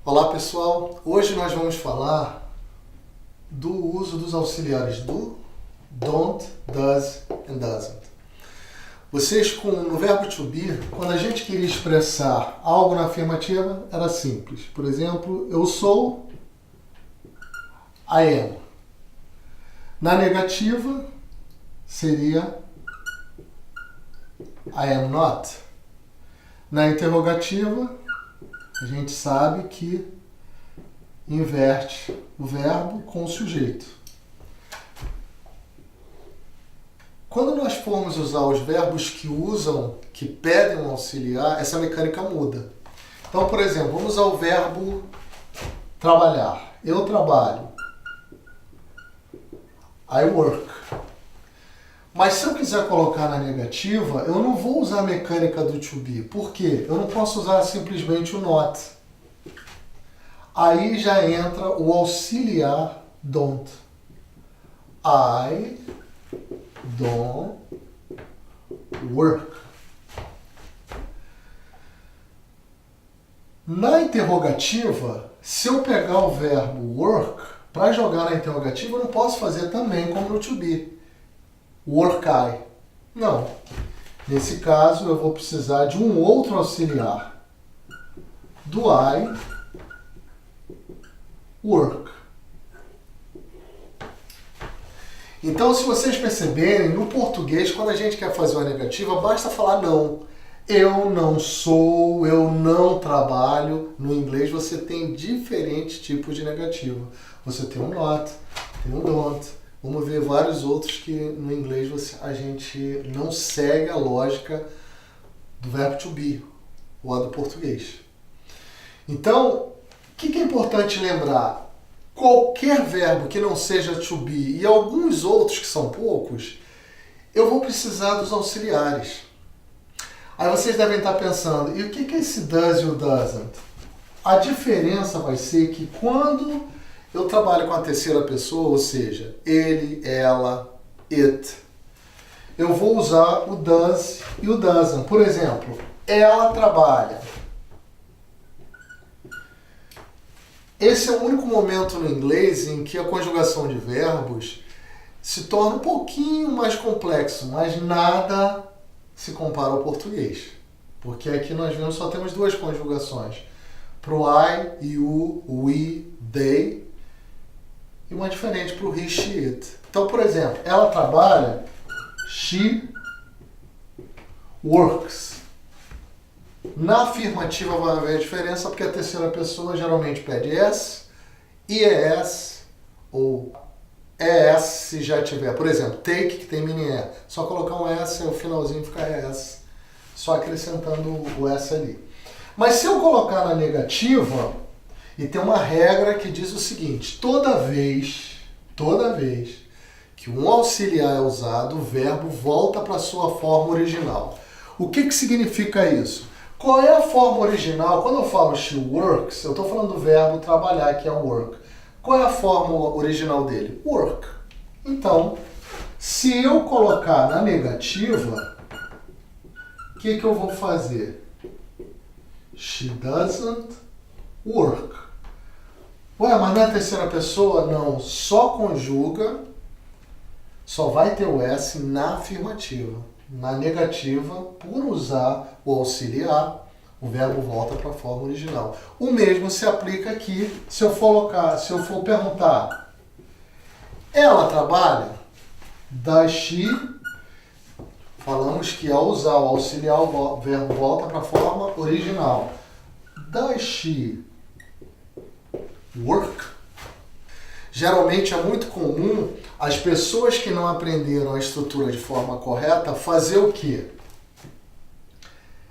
Olá pessoal, hoje nós vamos falar do uso dos auxiliares do, don't, does and doesn't. Vocês, no verbo to be, quando a gente queria expressar algo na afirmativa, era simples. Por exemplo, eu sou, I am. Na negativa, seria I am not. Na interrogativa, a gente sabe que inverte o verbo com o sujeito. Quando nós formos usar os verbos que pedem um auxiliar, essa mecânica muda. Então, por exemplo, vamos usar o verbo trabalhar. Eu trabalho. I work. Mas se eu quiser colocar na negativa, eu não vou usar a mecânica do to be. Por quê? Eu não posso usar simplesmente o not. Aí já entra o auxiliar don't. I don't work. Na interrogativa, se eu pegar o verbo work, para jogar na interrogativa, eu não posso fazer também como no to be. Work I. Não. Nesse caso, eu vou precisar de um outro auxiliar. Do I work. Então, se vocês perceberem, no português, quando a gente quer fazer uma negativa, basta falar não. Eu não sou, eu não trabalho. No inglês, você tem diferentes tipos de negativa. Você tem um not, tem um don't. Vamos ver vários outros que no inglês a gente não segue a lógica do verbo to be, ou a do português. Então, o que é importante lembrar? Qualquer verbo que não seja to be e alguns outros que são poucos, eu vou precisar dos auxiliares. Aí vocês devem estar pensando, e o que é esse does e o doesn't? A diferença vai ser que quando eu trabalho com a terceira pessoa, ou seja, ele, ela, it, eu vou usar o does e o doesn't. Por exemplo, ela trabalha. Esse é o único momento no inglês em que a conjugação de verbos se torna um pouquinho mais complexo, mas nada se compara ao português. Porque aqui nós vemos só temos duas conjugações. Para o I, you, we, they, e uma diferente para o he, she, it. Então, por exemplo, ela trabalha, she works. Na afirmativa vai haver a diferença porque a terceira pessoa geralmente pede s, ies ou es se já tiver. Por exemplo, take, que tem mini e, só colocar um s e o finalzinho fica es, só acrescentando o s ali. Mas se eu colocar na negativa, e tem uma regra que diz o seguinte, toda vez que um auxiliar é usado, o verbo volta para a sua forma original. O que significa isso? Qual é a forma original? Quando eu falo she works, eu estou falando do verbo trabalhar, que é work. Qual é a forma original dele? Work. Então, se eu colocar na negativa, o que eu vou fazer? She doesn't work. Ué, mas não é a terceira pessoa? Não, só conjuga, só vai ter o S na afirmativa. Na negativa, por usar o auxiliar, o verbo volta para a forma original. O mesmo se aplica aqui, se eu for perguntar, ela trabalha? Does she? Falamos que ao usar o auxiliar, o verbo volta para a forma original. Does she work? Geralmente é muito comum as pessoas que não aprenderam a estrutura de forma correta fazer o quê?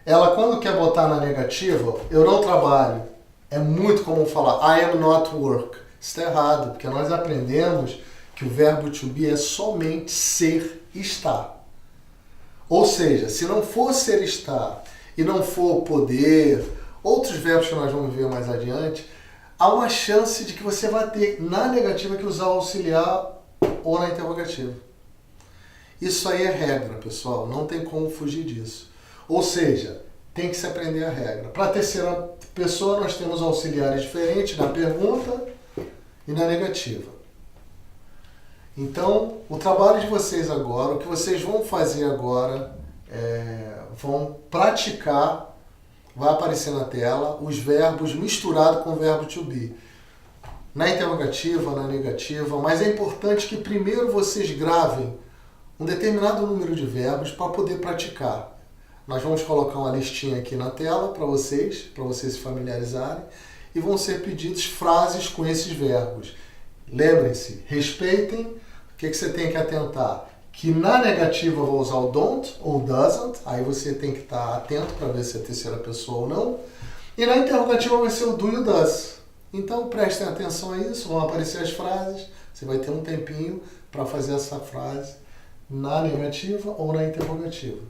Ela, quando quer botar na negativa, eu não trabalho, é muito comum falar I am not work. Isso está errado, porque nós aprendemos que o verbo to be é somente ser, estar. Ou seja, se não for ser, estar e não for poder, outros verbos que nós vamos ver mais adiante, há uma chance de que você vai ter na negativa que usar o auxiliar ou na interrogativa. Isso aí é regra, pessoal, não tem como fugir disso. Ou seja, tem que se aprender a regra. Para a terceira pessoa, nós temos auxiliares diferentes na pergunta e na negativa. Então, o trabalho de vocês agora, o que vocês vão fazer agora, vão praticar, vai aparecer na tela, os verbos misturados com o verbo to be. Na interrogativa, na negativa, mas é importante que primeiro vocês gravem um determinado número de verbos para poder praticar. Nós vamos colocar uma listinha aqui na tela para vocês se familiarizarem, e vão ser pedidos frases com esses verbos. Lembrem-se, respeitem. O que você tem que atentar? Que na negativa eu vou usar o don't ou doesn't, aí você tem que estar atento para ver se é terceira pessoa ou não. E na interrogativa vai ser o do e o does. Então prestem atenção a isso, vão aparecer as frases, você vai ter um tempinho para fazer essa frase na negativa ou na interrogativa.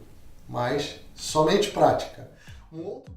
Mas somente prática. Um outro